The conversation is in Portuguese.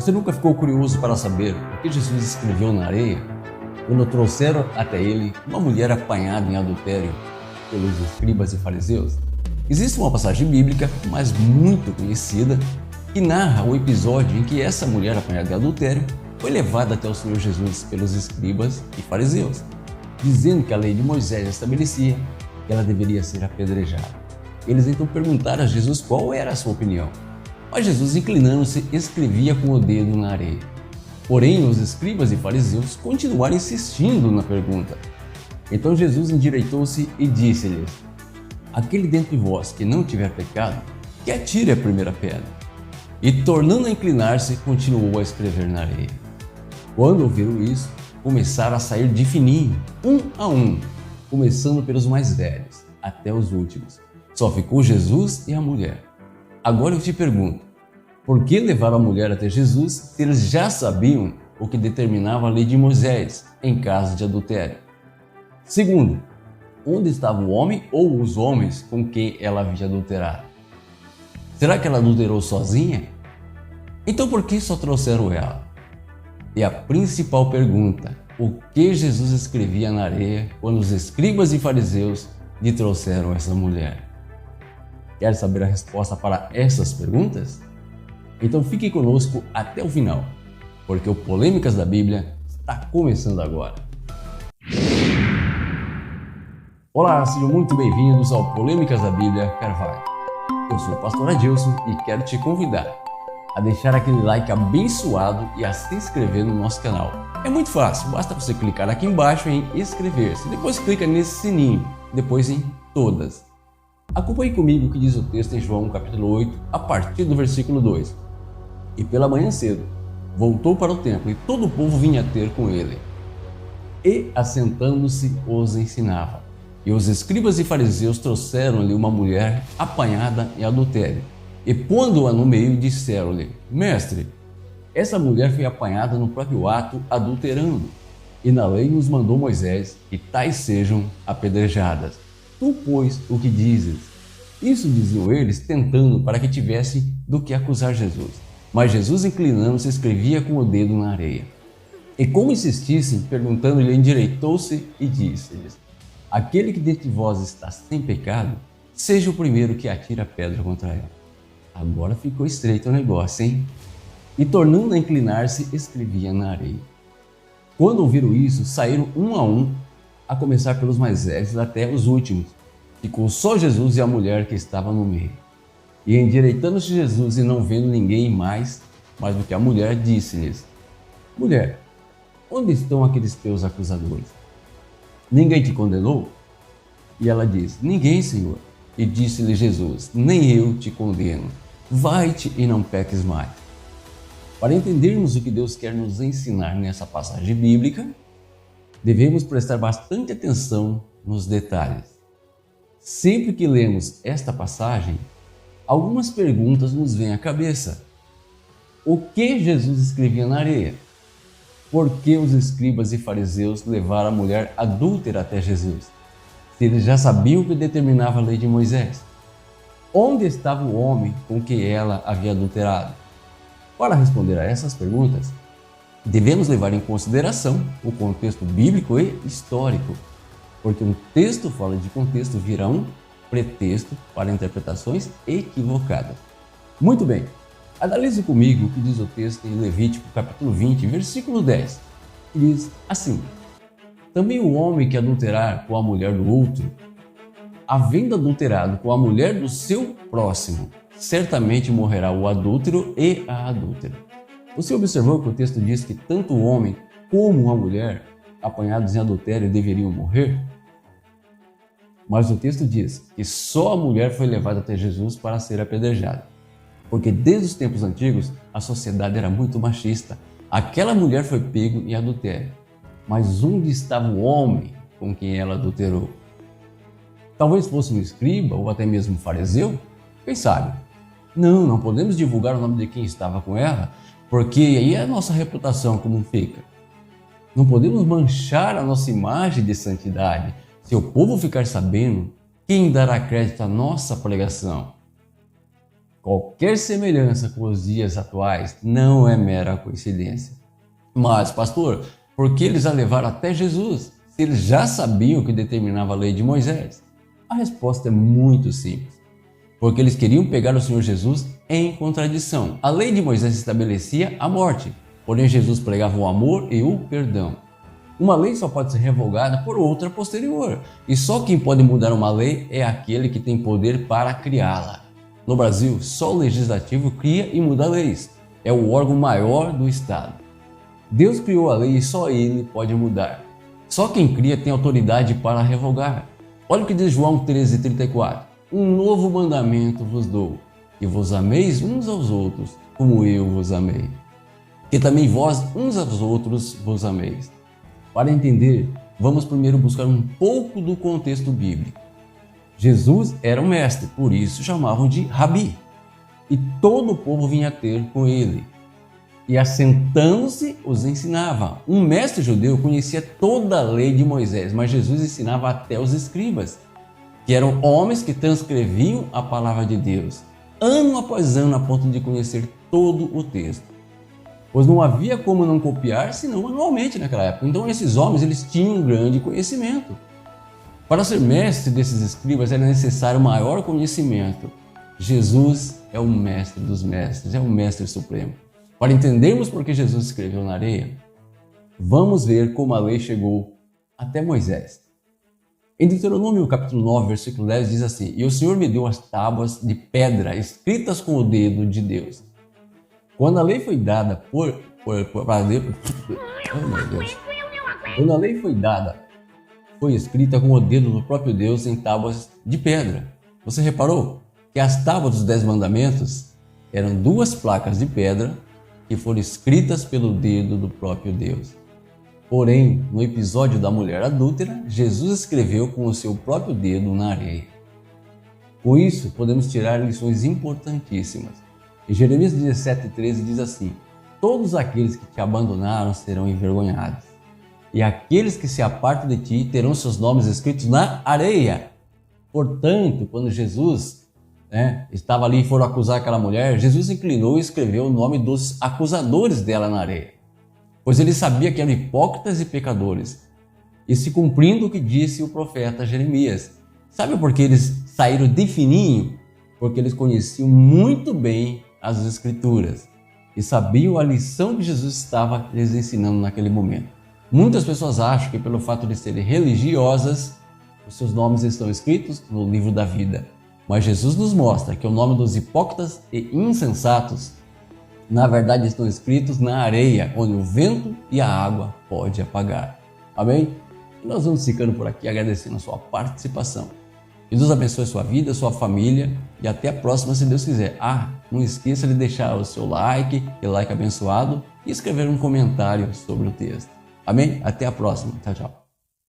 Você nunca ficou curioso para saber o que Jesus escreveu na areia quando trouxeram até ele uma mulher apanhada em adultério pelos escribas e fariseus? Existe uma passagem bíblica, mas muito conhecida, que narra o episódio em que essa mulher apanhada em adultério foi levada até o Senhor Jesus pelos escribas e fariseus, dizendo que a lei de Moisés estabelecia que ela deveria ser apedrejada. Eles então perguntaram a Jesus qual era a sua opinião. Mas Jesus, inclinando-se, escrevia com o dedo na areia. Porém, os escribas e fariseus continuaram insistindo na pergunta. Então Jesus endireitou-se e disse-lhes: aquele dentre vós que não tiver pecado, que atire a primeira pedra. E tornando a inclinar-se, continuou a escrever na areia. Quando ouviram isso, começaram a sair de fininho, um a um, começando pelos mais velhos, até os últimos. Só ficou Jesus e a mulher. Agora eu te pergunto, por que levaram a mulher até Jesus se eles já sabiam o que determinava a lei de Moisés em caso de adultério? Segundo, onde estava o homem ou os homens com quem ela havia adulterado? Será que ela adulterou sozinha? Então por que só trouxeram ela? E a principal pergunta, o que Jesus escrevia na areia quando os escribas e fariseus lhe trouxeram essa mulher? Quer saber a resposta para essas perguntas? Então fique conosco até o final, porque o Polêmicas da Bíblia está começando agora. Olá, sejam muito bem-vindos ao Polêmicas da Bíblia Carvalho. Eu sou o pastor Adilson e quero te convidar a deixar aquele like abençoado e a se inscrever no nosso canal. É muito fácil, basta você clicar aqui embaixo em inscrever-se, depois clica nesse sininho, depois em todas. Acompanhe comigo o que diz o texto em João capítulo 8, a partir do versículo 2. E pela manhã cedo, voltou para o templo e todo o povo vinha ter com ele. E, assentando-se, os ensinava. E os escribas e fariseus trouxeram-lhe uma mulher apanhada em adultério. E pondo-a no meio, disseram-lhe: Mestre, essa mulher foi apanhada no próprio ato adulterando. E na lei nos mandou Moisés que tais sejam apedrejadas. Tu, pois, o que dizes? Isso diziam eles, tentando para que tivessem do que acusar Jesus. Mas Jesus, inclinando-se, escrevia com o dedo na areia. E como insistissem, perguntando-lhe, endireitou-se e disse-lhes: aquele que dentre vós está sem pecado, seja o primeiro que atire a pedra contra ela. Agora ficou estreito o negócio, hein? E tornando a inclinar-se, escrevia na areia. Quando ouviram isso, saíram um, a começar pelos mais velhos até os últimos. Ficou só Jesus e a mulher que estava no meio. E endireitando-se Jesus e não vendo ninguém mais do que a mulher, disse-lhes: mulher, onde estão aqueles teus acusadores? Ninguém te condenou? E ela disse: ninguém, Senhor. E disse-lhe Jesus: nem eu te condeno. Vai-te e não peques mais. Para entendermos o que Deus quer nos ensinar nessa passagem bíblica, devemos prestar bastante atenção nos detalhes. Sempre que lemos esta passagem, algumas perguntas nos vêm à cabeça. O que Jesus escrevia na areia? Por que os escribas e fariseus levaram a mulher adúltera até Jesus, se eles já sabiam o que determinava a lei de Moisés? Onde estava o homem com que ela havia adulterado? Para responder a essas perguntas, devemos levar em consideração o contexto bíblico e histórico, porque um texto fora de contexto vira um pretexto para interpretações equivocadas. Muito bem, analise comigo o que diz o texto em Levítico capítulo 20, versículo 10, que diz assim: também o homem que adulterar com a mulher do outro, havendo adulterado com a mulher do seu próximo, certamente morrerá o adúltero e a adúltera. Você observou que o texto diz que tanto o homem como a mulher apanhados em adultério deveriam morrer? Mas o texto diz que só a mulher foi levada até Jesus para ser apedrejada. Porque desde os tempos antigos a sociedade era muito machista. Aquela mulher foi pega em adultério. Mas onde estava o homem com quem ela adulterou? Talvez fosse um escriba ou até mesmo um fariseu? Quem sabe? Não podemos divulgar o nome de quem estava com ela, porque aí é a nossa reputação como fica. Não podemos manchar a nossa imagem de santidade. Se o povo ficar sabendo, quem dará crédito à nossa pregação? Qualquer semelhança com os dias atuais não é mera coincidência. Mas, pastor, por que eles a levaram até Jesus, se eles já sabiam o que determinava a lei de Moisés? A resposta é muito simples. Porque eles queriam pegar o Senhor Jesus em contradição. A lei de Moisés estabelecia a morte, porém Jesus pregava o amor e o perdão. Uma lei só pode ser revogada por outra posterior, e só quem pode mudar uma lei é aquele que tem poder para criá-la. No Brasil, só o legislativo cria e muda leis. É o órgão maior do Estado. Deus criou a lei e só Ele pode mudar. Só quem cria tem autoridade para revogar. Olha o que diz João 13,34. Um novo mandamento vos dou, que vos ameis uns aos outros, como eu vos amei. Que também vós uns aos outros vos ameis. Para entender, vamos primeiro buscar um pouco do contexto bíblico. Jesus era um mestre, por isso chamavam de Rabi. E todo o povo vinha ter com ele. E assentando-se, os ensinava. Um mestre judeu conhecia toda a lei de Moisés, mas Jesus ensinava até os escribas, que eram homens que transcreviam a palavra de Deus, ano após ano, a ponto de conhecer todo o texto. Pois não havia como não copiar, senão manualmente naquela época. Então esses homens eles tinham um grande conhecimento. Para ser mestre desses escribas era necessário maior conhecimento. Jesus é o mestre dos mestres, é o mestre supremo. Para entendermos por que Jesus escreveu na areia, vamos ver como a lei chegou até Moisés. Em Deuteronômio capítulo 9, versículo 10 diz assim: E o Senhor me deu as tábuas de pedra escritas com o dedo de Deus. Quando a lei foi dada Quando a lei foi dada, foi escrita com o dedo do próprio Deus em tábuas de pedra. Você reparou que as tábuas dos 10 mandamentos eram 2 placas de pedra que foram escritas pelo dedo do próprio Deus. Porém, no episódio da mulher adúltera, Jesus escreveu com o seu próprio dedo na areia. Com isso, podemos tirar lições importantíssimas. Em Jeremias 17,13 diz assim: Todos aqueles que te abandonaram serão envergonhados, e aqueles que se apartam de ti terão seus nomes escritos na areia. Portanto, quando Jesus estava ali e foram acusar aquela mulher, Jesus inclinou e escreveu o nome dos acusadores dela na areia, pois ele sabia que eram hipócritas e pecadores, e se cumprindo o que disse o profeta Jeremias. Sabe por que eles saíram de fininho? Porque eles conheciam muito bem as Escrituras e sabiam a lição que Jesus estava lhes ensinando naquele momento. Muitas pessoas acham que pelo fato de serem religiosas, os seus nomes estão escritos no livro da vida. Mas Jesus nos mostra que o nome dos hipócritas e insensatos, na verdade, estão escritos na areia, onde o vento e a água podem apagar. Amém? E nós vamos ficando por aqui agradecendo a sua participação. Que Deus abençoe a sua vida, a sua família e até a próxima, se Deus quiser. Não esqueça de deixar o seu like, abençoado, e escrever um comentário sobre o texto. Amém? Até a próxima. Tchau, tchau.